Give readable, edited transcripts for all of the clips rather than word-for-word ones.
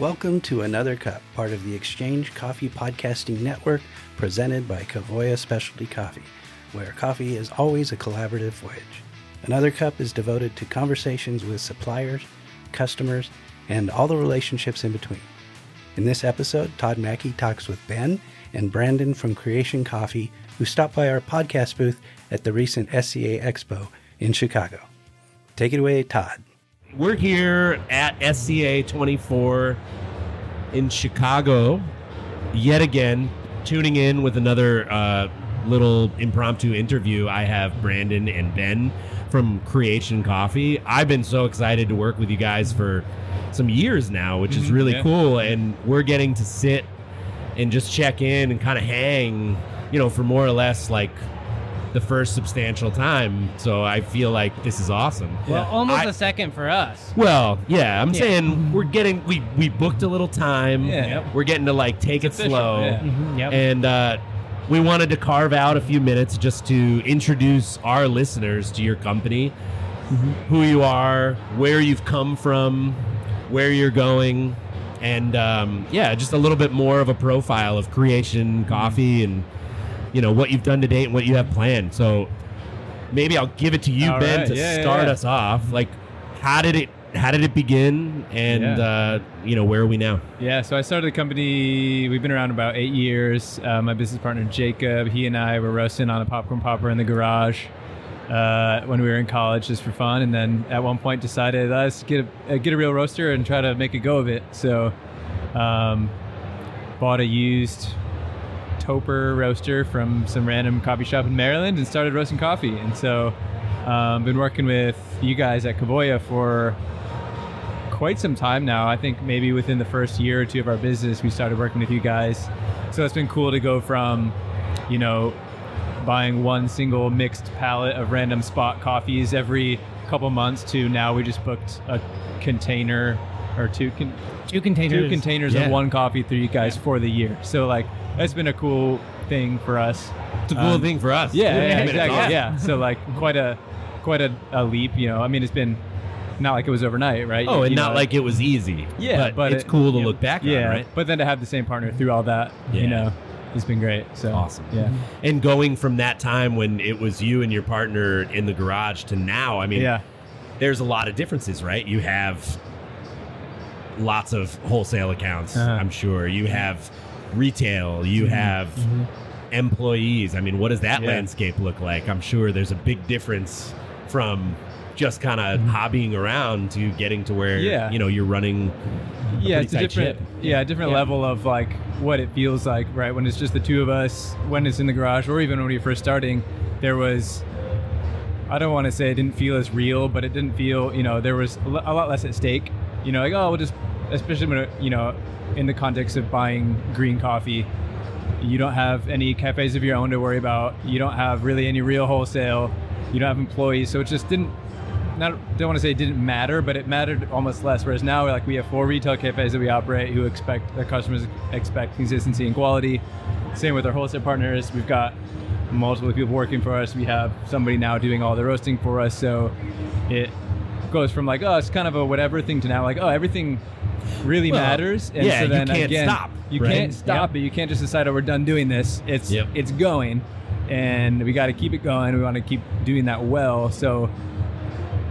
Welcome to Another Cup, part of the Exchange Coffee Podcasting Network, presented by Covoya Specialty Coffee, where coffee is always a collaborative voyage. Another Cup is devoted to conversations with suppliers, customers, and all the relationships in between. In this episode, Todd Mackey talks with Ben and Brandon from Creation Coffee, who stopped by our podcast booth at the recent SCA Expo in Chicago. Take it away, Todd. We're here at SCA 24 in Chicago, yet again, tuning in with another little impromptu interview. I have Brandon and Ben from Creation Coffee. I've been so excited to work with you guys for some years now, which is really cool, and we're getting to sit and just check in and kind of hang, for more or less like the first substantial time. So I feel like this is awesome. Well, almost a second for us. Well, yeah, I'm saying we booked a little time. Yeah. We're getting to take it slow. Yeah. Mm-hmm. Yep. And we wanted to carve out a few minutes just to introduce our listeners to your company, who you are, where you've come from, where you're going, and just a little bit more of a profile of Creation Coffee and what you've done to date and what you have planned. So maybe I'll give it to you, Ben, to start us off. How did it begin, and where are we now? Yeah, so I started the company. We've been around about 8 years. My business partner Jacob, he and I were roasting on a popcorn popper in the garage when we were in college, just for fun. And then at one point decided, let's get a real roaster and try to make a go of it. So bought a used Toper roaster from some random coffee shop in Maryland and started roasting coffee. And so been working with you guys at Covoya for quite some time now. I think maybe within the first year or two of our business, we started working with you guys. So it's been cool to go from, buying one single mixed pallet of random spot coffees every couple months to now we just booked a container or two containers of one coffee through you guys for the year. So that's been a cool thing for us. It's a cool thing for us. Yeah, exactly. Awesome. Yeah. So quite a leap, it's been not like it was overnight, right? Oh, and not like it was easy. Yeah, but it's cool to look back on, right? But then to have the same partner through all that, it's been great. So awesome. Yeah. And going from that time when it was you and your partner in the garage to now, there's a lot of differences, right? You have lots of wholesale accounts, I'm sure. You have retail, you have employees. What does that landscape look like? I'm sure there's a big difference from just kind of hobbying around to getting to where you're running it's a different level of what it feels like, right? When it's just the two of us, when it's in the garage, or even when we were first starting, there was, I don't want to say it didn't feel as real, but it didn't feel, there was a lot less at stake. We'll just, especially when, in the context of buying green coffee, you don't have any cafes of your own to worry about. You don't have really any real wholesale. You don't have employees. So it just don't want to say it didn't matter, but it mattered almost less. Whereas now we have 4 retail cafes that we operate who their customers expect consistency and quality. Same with our wholesale partners. We've got multiple people working for us. We have somebody now doing all the roasting for us. So it goes from it's kind of a whatever thing to now everything really matters. And so then you can't stop. You can't stop it. You can't just decide, we're done doing this. It's going, and we got to keep it going. We want to keep doing that well. So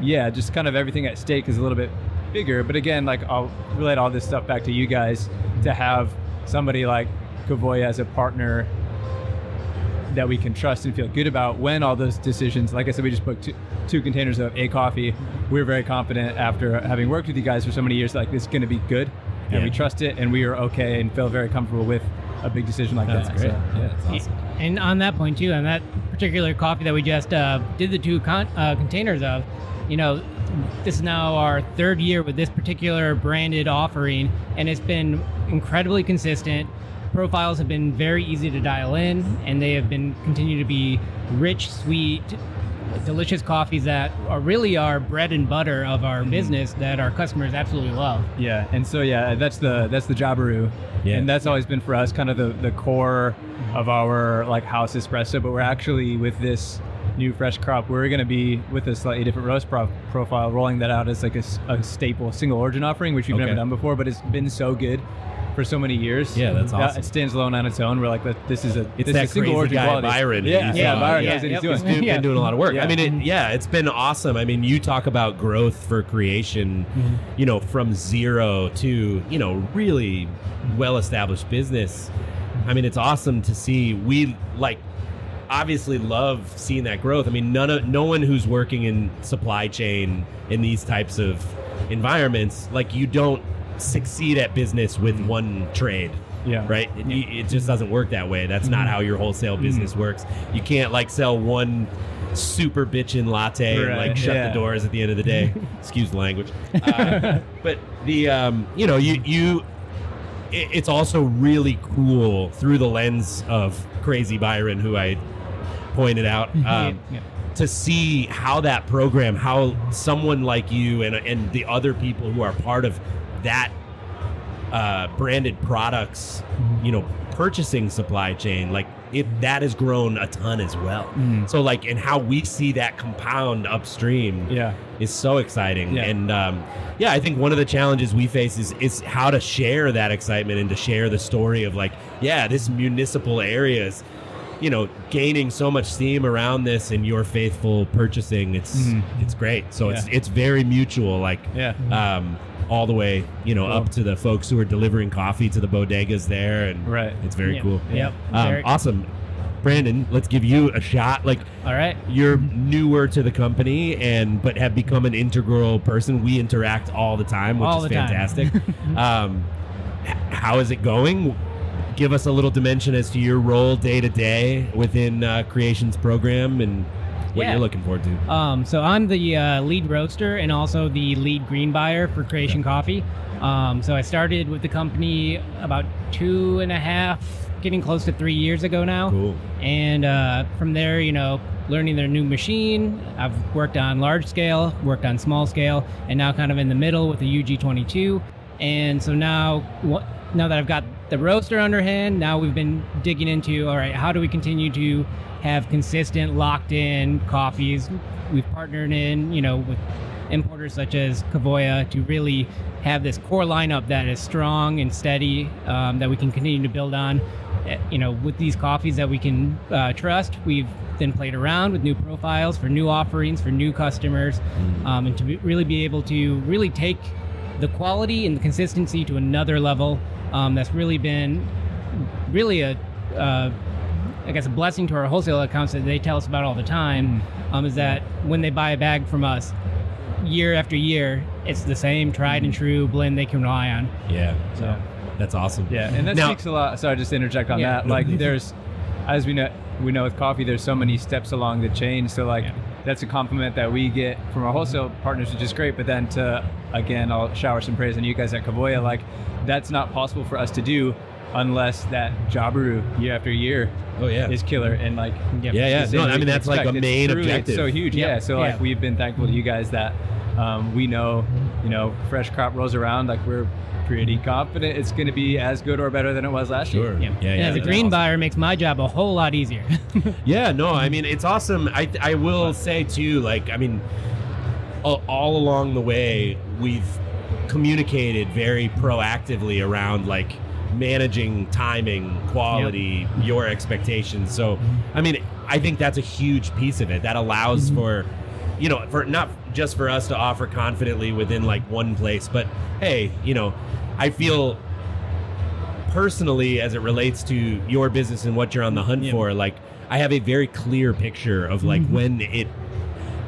just kind of everything at stake is a little bit bigger. But again, I'll relate all this stuff back to you guys, to have somebody like Covoya as a partner that we can trust and feel good about when all those decisions, like I said, we just booked two containers of A coffee. We're very confident after having worked with you guys for so many years, this is going to be good, and we trust it, and we are okay and feel very comfortable with a big decision like that. That's great. So, that's awesome. And on that point too, on that particular coffee that we just did the two containers of, this is now our 3rd year with this particular branded offering, and it's been incredibly consistent. Profiles have been very easy to dial in, and they have been continue to be rich, sweet, delicious coffees that are really our bread and butter of our business that our customers absolutely love. Yeah, and so that's the Jabiru, and that's always been for us kind of the core of our house espresso. But we're actually with this new fresh crop, we're going to be with a slightly different roast profile, rolling that out as like a staple single origin offering, which we've never done before, but it's been so good for so many years. Yeah, that's awesome. It stands alone on its own. We're like, this is a crazy single origin guy quality. Byron. Byron knows what he's doing. He's been doing a lot of work. Yeah. I mean, it's been awesome. I mean, you talk about growth for creation, you know, from zero to, you know, really well-established business. I mean, it's awesome to see. We obviously love seeing that growth. I mean, no one who's working in supply chain in these types of environments, like, you don't succeed at business with one trade. Yeah. Right? It just doesn't work that way. That's not how your wholesale business works. You can't sell one super bitchin' latte and shut the doors at the end of the day. Excuse the language. But the you know, it's also really cool through the lens of Crazy Byron, who I pointed out, to see how that program, how someone like you and the other people who are part of that branded products, you know, purchasing supply chain, that has grown a ton as well. So and how we see that compound upstream is so exciting. And I think one of the challenges we face is how to share that excitement and to share the story of this municipal area is, you know, gaining so much steam around this, and your faithful purchasing. It's great. So it's very mutual. All the way, you know, up to the folks who are delivering coffee to the bodegas there, and it's very cool. Yep. Awesome. Brandon, let's give you a shot. All right. You're newer to the company, but have become an integral person. We interact all the time, which is fantastic. How is it going? Give us a little dimension as to your role day to day within Creations program and what you're looking forward to. So I'm the lead roaster and also the lead green buyer for Creation Coffee. So I started with the company about 2.5, getting close to 3 years ago now. Cool. And from there, you know, learning their new machine. I've worked on large scale, worked on small scale, and now kind of in the middle with the UG22. And so now that I've got the roaster underhand, now we've been digging into, all right, how do we continue to have consistent, locked-in coffees? We've partnered in, you know, with importers such as Covoya to really have this core lineup that is strong and steady, that we can continue to build on. You know, with these coffees that we can trust, we've then played around with new profiles for new offerings for new customers, and to really be able to really take the quality and the consistency to another level. That's really been a blessing to our wholesale accounts that they tell us about all the time, is that when they buy a bag from us year after year, it's the same tried and true blend they can rely on. Yeah. So that's awesome. Yeah. And that speaks a lot. Sorry, just to interject on that. There's, as we know with coffee, there's so many steps along the chain. So that's a compliment that we get from our wholesale partners, which is great. But then again, I'll shower some praise on you guys at Covoya. That's not possible for us to do unless that Jabiru year after year is killer. And No, I mean, that's a main objective. It's so huge. So we've been thankful to you guys that we know, fresh crop rolls around. We're pretty confident it's going to be as good or better than it was last year. And as a green buyer, makes my job a whole lot easier. I mean, it's awesome. I will say too, all along the way, we've communicated very proactively around managing timing, quality, your expectations. So, I mean, I think that's a huge piece of it. That allows for not just for us to offer confidently within one place, but hey, I feel personally, as it relates to your business and what you're on the hunt for, I have a very clear picture of when it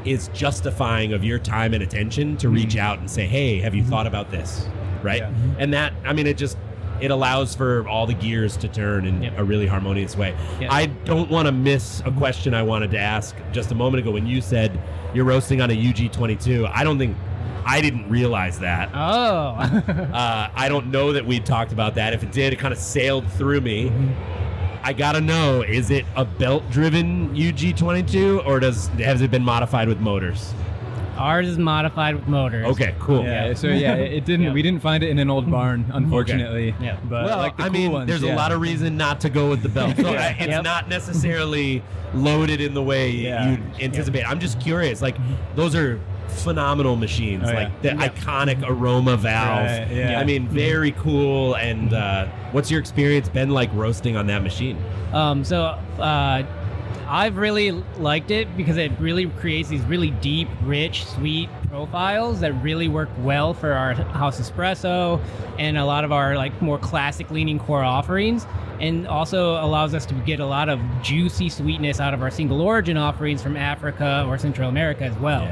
is justifying of your time and attention to reach out and say, hey, have you thought about this? Right? Yeah. And that, I mean, it allows for all the gears to turn in a really harmonious way. Yeah. I don't want to miss a question I wanted to ask just a moment ago when you said you're roasting on a UG22. I didn't realize that. Oh. I don't know that we talked about that. If it did, it kind of sailed through me. I gotta know, is it a belt-driven UG22 or has it been modified with motors? Ours is modified with motors. Okay, cool. Yeah. So it didn't. Yeah. We didn't find it in an old barn, unfortunately. Okay. Yeah. But Well, like the I cool mean, ones, there's a lot of reason not to go with the belt. So it's not necessarily loaded in the way you'd anticipate. I'm just curious. Like, those are phenomenal machines. Like the iconic aroma valve. Right, yeah. I mean, very cool. And what's your experience been like roasting on that machine? I've really liked it because it really creates these really deep, rich, sweet profiles that really work well for our house espresso and a lot of our like more classic leaning core offerings, and also allows us to get a lot of juicy sweetness out of our single origin offerings from Africa or Central America as well.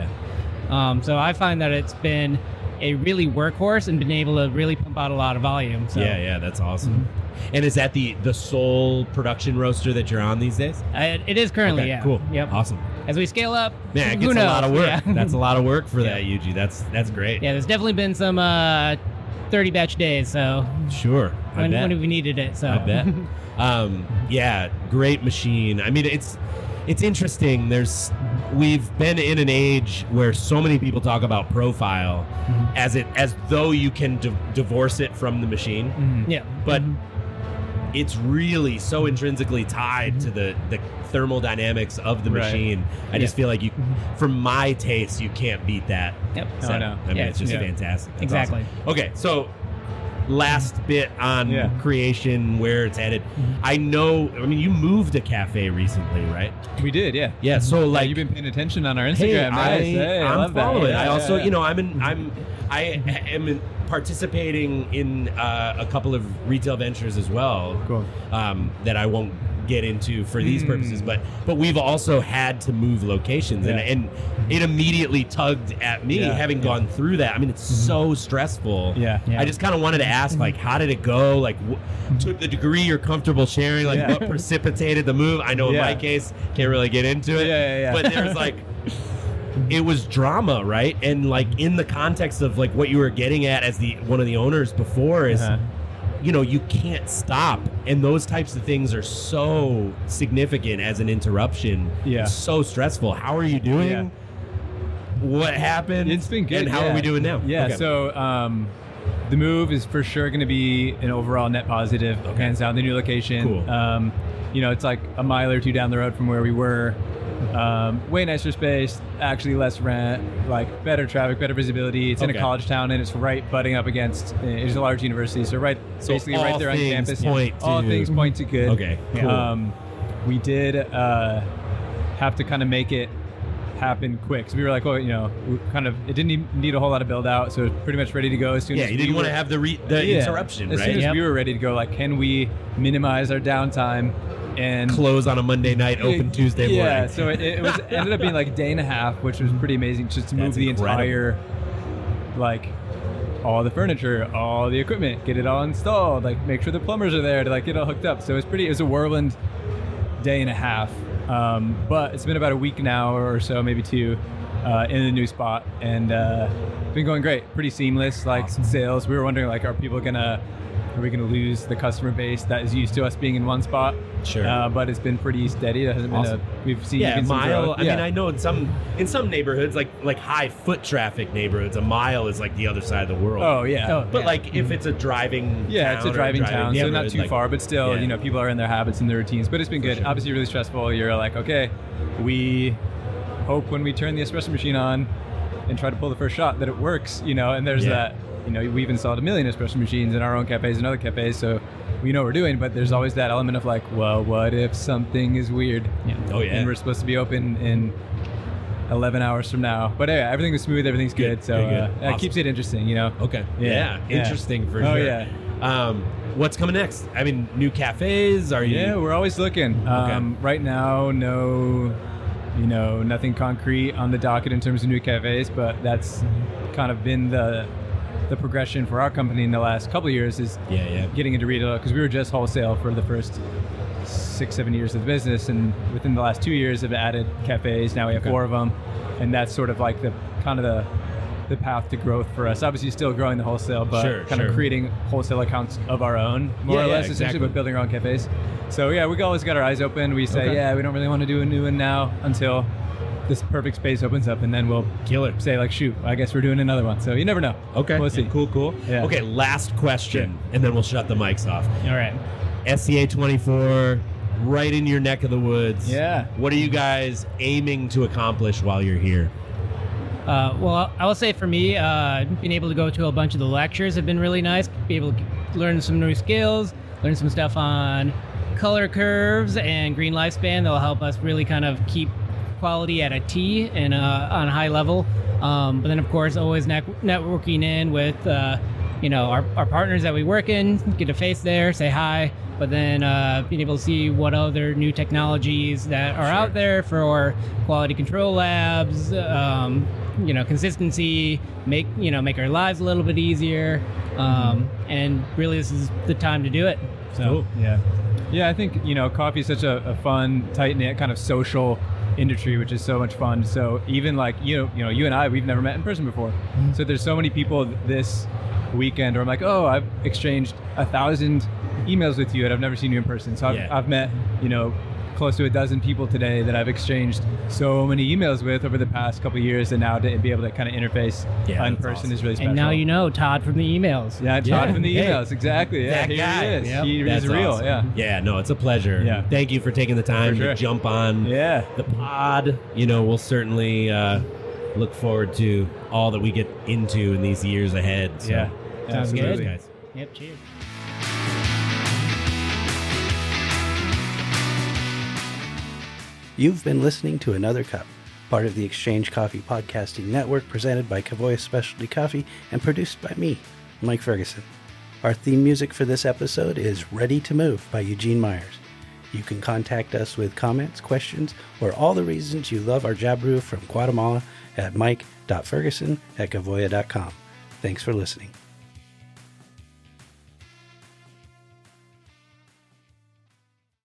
So I find that it's been a really workhorse and been able to really pump out a lot of volume. So. Yeah, that's awesome. And is that the sole production roaster that you're on these days? It is currently, yeah. Cool. Yep. Awesome. As we scale up, Man, it who gets knows? a lot of work. Yeah. That's a lot of work for that, Yuji. That's great. Yeah, there's definitely been some 30 batch days, so Sure. when we needed it. So I bet. Yeah, great machine. I mean, it's interesting. We've been in an age where so many people talk about profile as though you can divorce it from the machine. Yeah. But it's really so intrinsically tied to the thermodynamics of the machine. I just feel like for my taste, you can't beat that. Yep. setup. no. I mean, it's just fantastic. That's Exactly. awesome. Okay, so last bit on creation, where it's headed. I mean, you moved a cafe recently, right? We did, yeah. Yeah, so like you've been paying attention on our Instagram. Hey, Nice. Hey, I I'm love that. following. Yeah, I also, yeah. I am participating in a couple of retail ventures as well. Cool. That I won't get into for these purposes, but we've also had to move locations, and it immediately tugged at me having gone through that. I mean, it's so stressful. Yeah. I just kind of wanted to ask, like, how did it go? Like, to the degree you're comfortable sharing, like, what precipitated the move? I know in my case, can't really get into it. Yeah. But there's like, it was drama, right? And like in the context of like what you were getting at as one of the owners before is, you can't stop, and those types of things are so significant as an interruption. It's so stressful. How are you doing? What happened? It's been good. And how are we doing now? Yeah. So the move is for sure going to be an overall net positive. Hands down, the new location. Cool. It's like a mile or two down the road from where we were. Way nicer space, actually less rent, like better traffic, better visibility. It's in a college town, and it's right butting up against. It's a large university, so basically right there on campus. All things point to good. Okay, cool. We did have to kind of make it happen quick. So we were like, it didn't need a whole lot of build out, so it was pretty much ready to go as soon as you didn't want to have the interruption, right? As soon as we were ready to go, like, can we minimize our downtime and close on a Monday night, open Tuesday morning? Yeah, so it ended up being like a day and a half, which was pretty amazing, just to move the entire, like, all the furniture, all the equipment, get it all installed, like make sure the plumbers are there to like get it all hooked up. So it was a whirlwind day and a half. But it's been about a week now or so, maybe two, in the new spot, and been going great, pretty seamless. Like sales, we were wondering, like, are we gonna lose the customer base that is used to us being in one spot? Sure. But it's been pretty steady. There hasn't been we've seen a some mile. growth. I mean, I know in some neighborhoods, like high foot traffic neighborhoods, a mile is like the other side of the world. Oh yeah. But like if it's a driving it's a driving town, so not too far, but still, people are in their habits and their routines. But it's been good. Sure. Obviously, really stressful. You're like, okay, we hope when we turn the espresso machine on and try to pull the first shot that it works, and there's that. We've installed 1 million espresso machines in our own cafes and other cafes, so we know what we're doing, but there's always that element of like, well, what if something is weird? And we're supposed to be open in 11 hours from now. But yeah, everything was smooth, everything's good, so it keeps it interesting, Okay. Yeah. Interesting for sure. Oh, yeah. What's coming next? I mean, new cafes? Are you? Yeah, we're always looking. Right now, nothing concrete on the docket in terms of new cafes, but that's kind of been the progression for our company in the last couple of years is getting into retail, because we were just wholesale for the first 6-7 years of the business, and within the last 2 years have added cafes. Now we have 4 of them, and that's sort of like the path to growth for us. Obviously still growing the wholesale, but of creating wholesale accounts of our own, more or less, essentially, but building our own cafes. So we always got our eyes open. We say, we don't really want to do a new one now until this perfect space opens up, and then we'll Killer. say like, shoot, I guess we're doing another one. So you never know. Okay. We'll see. Cool. Yeah. Okay, last question, and then we'll shut the mics off. All right. SCA 24, right in your neck of the woods. Yeah. What are you guys aiming to accomplish while you're here? Well, I will say for me, being able to go to a bunch of the lectures have been really nice. Be able to learn some new skills, learn some stuff on color curves and green lifespan that will help us really kind of keep quality at a T and on a high level. But then, of course, always networking in with our partners that we work in, get a face there, say hi. But then being able to see what other new technologies that are out there for quality control labs, consistency, make our lives a little bit easier, and really this is the time to do it. So Cool. Yeah, I think, coffee is such a fun, tight-knit kind of social industry, which is so much fun. So even like, you and I, we've never met in person before. Mm-hmm. So there's so many people this weekend where I'm like, oh, I've exchanged 1,000 emails with you and I've never seen you in person. So I've met, close to a dozen people today that I've exchanged so many emails with over the past couple of years, and now to be able to kind of interface in person is really special. And now you know Todd from the emails. Yeah, Todd from the emails, exactly. Yeah, that here guy. he is. Yep. He That's is real. Awesome. Yeah, no, it's a pleasure. Yeah. Thank you for taking the time to jump on the pod. We'll certainly look forward to all that we get into in these years ahead. So. Sounds Cheers, good. guys. Yep, cheers. You've been listening to Another Cup, part of the Exchange Coffee Podcasting Network, presented by Covoya Specialty Coffee and produced by me, Mike Ferguson. Our theme music for this episode is Ready to Move by Eugene Myers. You can contact us with comments, questions, or all the reasons you love our Jab Brew from Guatemala at mike.ferguson@covoya.com. Thanks for listening.